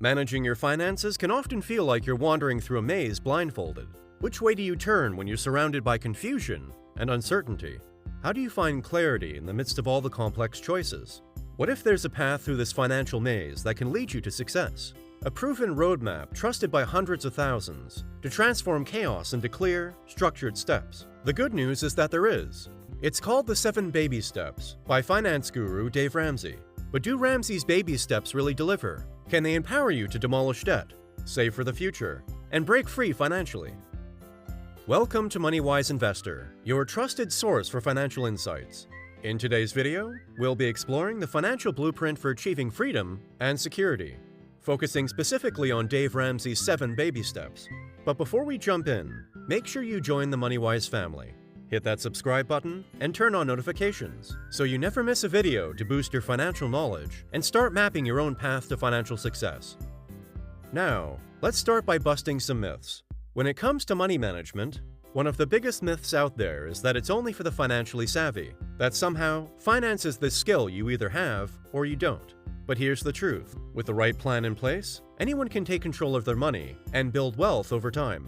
Managing your finances can often feel like you're wandering through a maze blindfolded. Which way do you turn when you're surrounded by confusion and uncertainty? How do you find clarity in the midst of all the complex choices? What if there's a path through this financial maze that can lead you to success? A proven roadmap trusted by hundreds of thousands to transform chaos into clear, structured steps. The good news is that there is. It's called The 7 Baby Steps by finance guru Dave Ramsey. But do Ramsey's baby steps really deliver? Can they empower you to demolish debt, save for the future, and break free financially? Welcome to MoneyWise Investor, your trusted source for financial insights. In today's video, we'll be exploring the financial blueprint for achieving freedom and security, focusing specifically on Dave Ramsey's 7 baby steps. But before we jump in, make sure you join the MoneyWise family. Hit that subscribe button and turn on notifications so you never miss a video to boost your financial knowledge and start mapping your own path to financial success. Now, let's start by busting some myths. When it comes to money management, one of the biggest myths out there is that it's only for the financially savvy, that somehow finance is this skill you either have or you don't. But here's the truth. With the right plan in place, anyone can take control of their money and build wealth over time.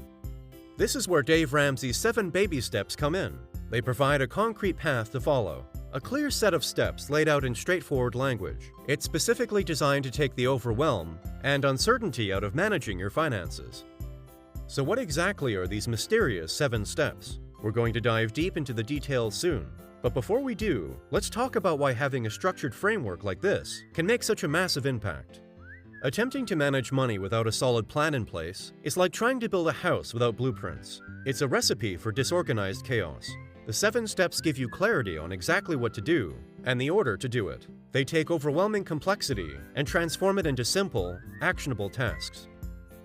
This is where Dave Ramsey's 7 baby steps come in. They provide a concrete path to follow, a clear set of steps laid out in straightforward language. It's specifically designed to take the overwhelm and uncertainty out of managing your finances. So what exactly are these mysterious 7 steps? We're going to dive deep into the details soon. But before we do, let's talk about why having a structured framework like this can make such a massive impact. Attempting to manage money without a solid plan in place is like trying to build a house without blueprints. It's a recipe for disorganized chaos. The 7 steps give you clarity on exactly what to do and the order to do it. They take overwhelming complexity and transform it into simple, actionable tasks.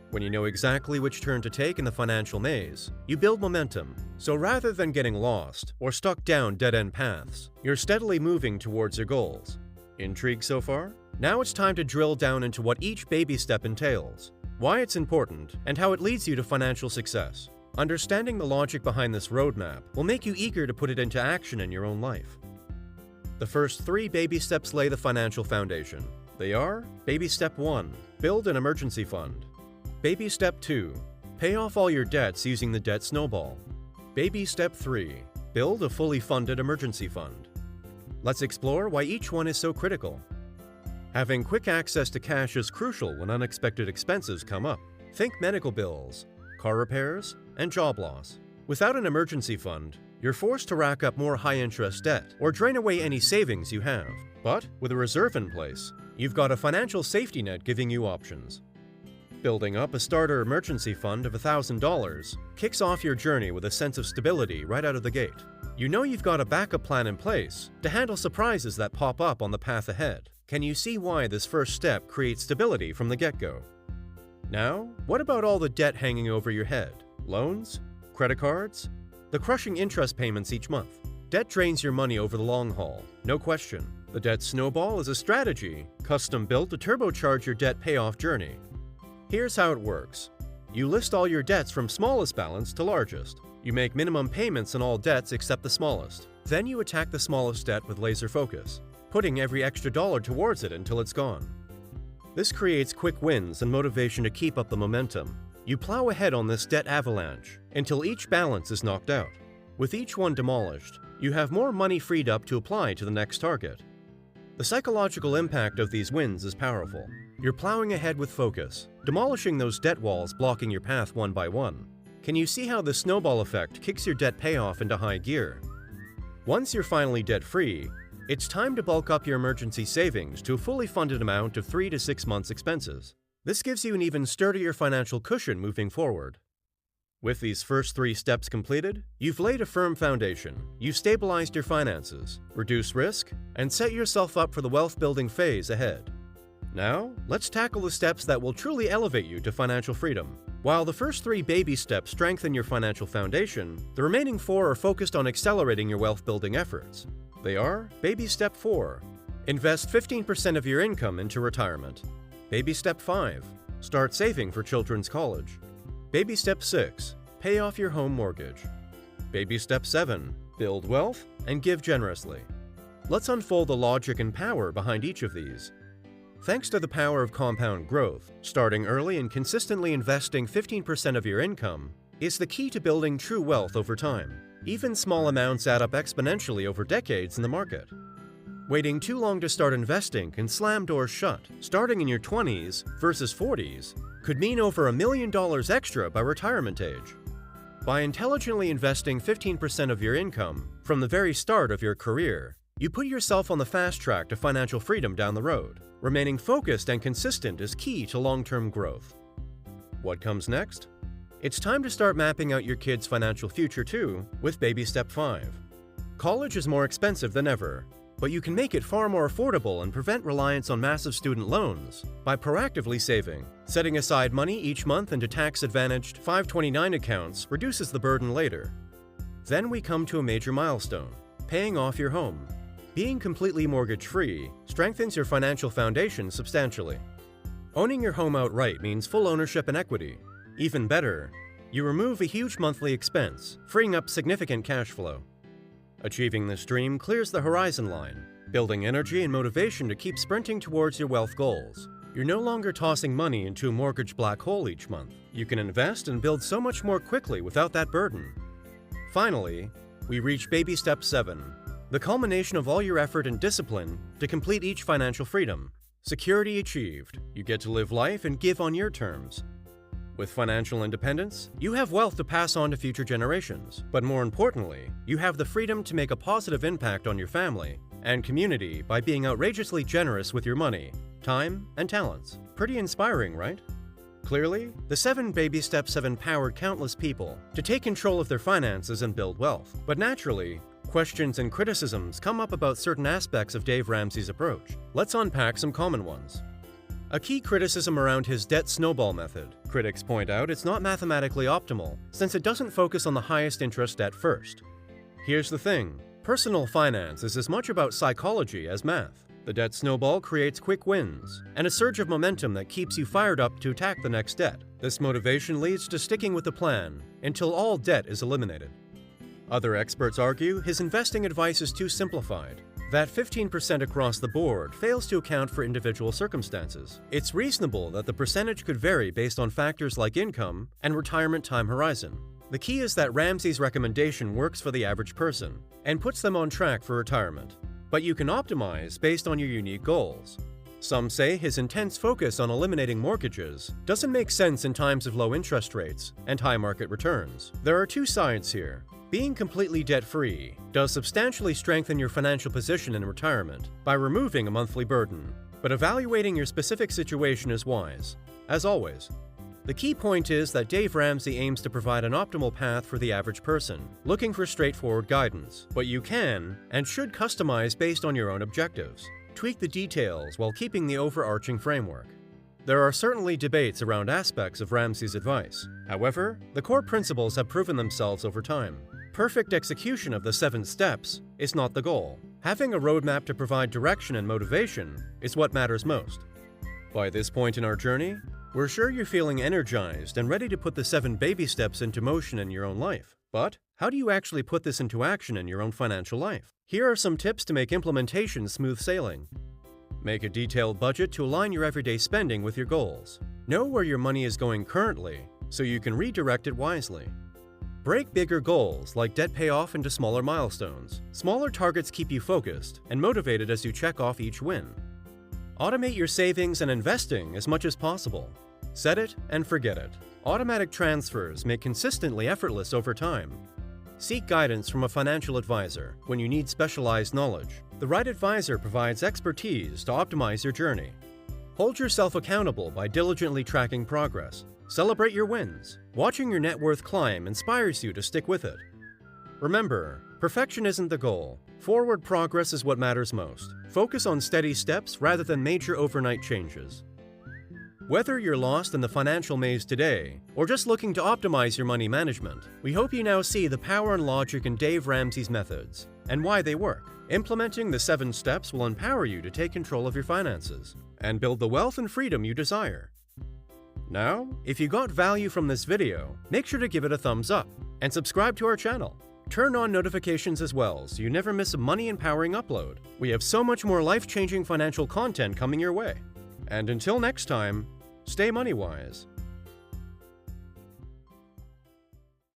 When you know exactly which turn to take in the financial maze, you build momentum. So rather than getting lost or stuck down dead-end paths, you're steadily moving towards your goals. Intrigued so far? Now it's time to drill down into what each baby step entails, why it's important, and how it leads you to financial success. Understanding the logic behind this roadmap will make you eager to put it into action in your own life. The first 3 baby steps lay the financial foundation. They are: Baby Step 1, build an emergency fund. Baby Step 2, pay off all your debts using the debt snowball. Baby Step 3, build a fully funded emergency fund. Let's explore why each one is so critical. Having quick access to cash is crucial when unexpected expenses come up. Think medical bills, car repairs, and job loss. Without an emergency fund, you're forced to rack up more high-interest debt or drain away any savings you have. But with a reserve in place, you've got a financial safety net giving you options. Building up a starter emergency fund of $1,000 kicks off your journey with a sense of stability right out of the gate. You know you've got a backup plan in place to handle surprises that pop up on the path ahead. Can you see why this first step creates stability from the get-go? Now, what about all the debt hanging over your head? Loans? Credit cards? The crushing interest payments each month? Debt drains your money over the long haul, no question. The debt snowball is a strategy custom-built to turbocharge your debt payoff journey. Here's how it works. You list all your debts from smallest balance to largest. You make minimum payments on all debts except the smallest. Then you attack the smallest debt with laser focus, putting every extra dollar towards it until it's gone. This creates quick wins and motivation to keep up the momentum. You plow ahead on this debt avalanche until each balance is knocked out. With each one demolished, you have more money freed up to apply to the next target. The psychological impact of these wins is powerful. You're plowing ahead with focus, demolishing those debt walls blocking your path one by one. Can you see how the snowball effect kicks your debt payoff into high gear? Once you're finally debt-free, it's time to bulk up your emergency savings to a fully funded amount of 3 to 6 months' expenses. This gives you an even sturdier financial cushion moving forward. With these first 3 steps completed, you've laid a firm foundation. You've stabilized your finances, reduced risk, and set yourself up for the wealth-building phase ahead. Now, let's tackle the steps that will truly elevate you to financial freedom. While the first 3 baby steps strengthen your financial foundation, the remaining 4 are focused on accelerating your wealth-building efforts. They are: Baby Step 4, invest 15% of your income into retirement. Baby Step 5, start saving for children's college. Baby Step 6, pay off your home mortgage. Baby Step 7, build wealth and give generously. Let's unfold the logic and power behind each of these. Thanks to the power of compound growth, starting early and consistently investing 15% of your income is the key to building true wealth over time. Even small amounts add up exponentially over decades in the market. Waiting too long to start investing can slam doors shut. Starting in your 20s versus 40s could mean over $1 million extra by retirement age. By intelligently investing 15% of your income from the very start of your career, you put yourself on the fast track to financial freedom down the road. Remaining focused and consistent is key to long-term growth. What comes next? It's time to start mapping out your kids' financial future too with Baby Step 5. College is more expensive than ever, but you can make it far more affordable and prevent reliance on massive student loans by proactively saving. Setting aside money each month into tax-advantaged 529 accounts reduces the burden later. Then we come to a major milestone, paying off your home. Being completely mortgage-free strengthens your financial foundation substantially. Owning your home outright means full ownership and equity. Even better, you remove a huge monthly expense, freeing up significant cash flow. Achieving this dream clears the horizon line, building energy and motivation to keep sprinting towards your wealth goals. You're no longer tossing money into a mortgage black hole each month. You can invest and build so much more quickly without that burden. Finally, we reach Baby Step 7, the culmination of all your effort and discipline to complete each financial freedom. Security achieved. You get to live life and give on your terms. With financial independence, you have wealth to pass on to future generations. But more importantly, you have the freedom to make a positive impact on your family and community by being outrageously generous with your money, time, and talents. Pretty inspiring, right? Clearly, the 7 Baby Steps have empowered countless people to take control of their finances and build wealth. But naturally, questions and criticisms come up about certain aspects of Dave Ramsey's approach. Let's unpack some common ones. A key criticism around his debt snowball method. Critics point out it's not mathematically optimal since it doesn't focus on the highest interest debt first. Here's the thing, personal finance is as much about psychology as math. The debt snowball creates quick wins and a surge of momentum that keeps you fired up to attack the next debt. This motivation leads to sticking with the plan until all debt is eliminated. Other experts argue his investing advice is too simplified, that 15% across the board fails to account for individual circumstances. It's reasonable that the percentage could vary based on factors like income and retirement time horizon. The key is that Ramsey's recommendation works for the average person and puts them on track for retirement. But you can optimize based on your unique goals. Some say his intense focus on eliminating mortgages doesn't make sense in times of low interest rates and high market returns. There are two sides here. Being completely debt-free does substantially strengthen your financial position in retirement by removing a monthly burden, but evaluating your specific situation is wise. As always, the key point is that Dave Ramsey aims to provide an optimal path for the average person, looking for straightforward guidance, but you can and should customize based on your own objectives. Tweak the details while keeping the overarching framework. There are certainly debates around aspects of Ramsey's advice. However, the core principles have proven themselves over time. Perfect execution of the 7 steps is not the goal. Having a roadmap to provide direction and motivation is what matters most. By this point in our journey, we're sure you're feeling energized and ready to put the 7 baby steps into motion in your own life. But how do you actually put this into action in your own financial life? Here are some tips to make implementation smooth sailing. Make a detailed budget to align your everyday spending with your goals. Know where your money is going currently so you can redirect it wisely. Break bigger goals like debt payoff into smaller milestones. Smaller targets keep you focused and motivated as you check off each win. Automate your savings and investing as much as possible. Set it and forget it. Automatic transfers make consistently effortless over time. Seek guidance from a financial advisor when you need specialized knowledge. The right advisor provides expertise to optimize your journey. Hold yourself accountable by diligently tracking progress. Celebrate your wins. Watching your net worth climb inspires you to stick with it. Remember, perfection isn't the goal. Forward progress is what matters most. Focus on steady steps rather than major overnight changes. Whether you're lost in the financial maze today or just looking to optimize your money management, we hope you now see the power and logic in Dave Ramsey's methods and why they work. Implementing the 7 steps will empower you to take control of your finances and build the wealth and freedom you desire. Now, if you got value from this video, make sure to give it a thumbs up and subscribe to our channel. Turn on notifications as well so you never miss a money-empowering upload. We have so much more life-changing financial content coming your way. And until next time, stay MoneyWise.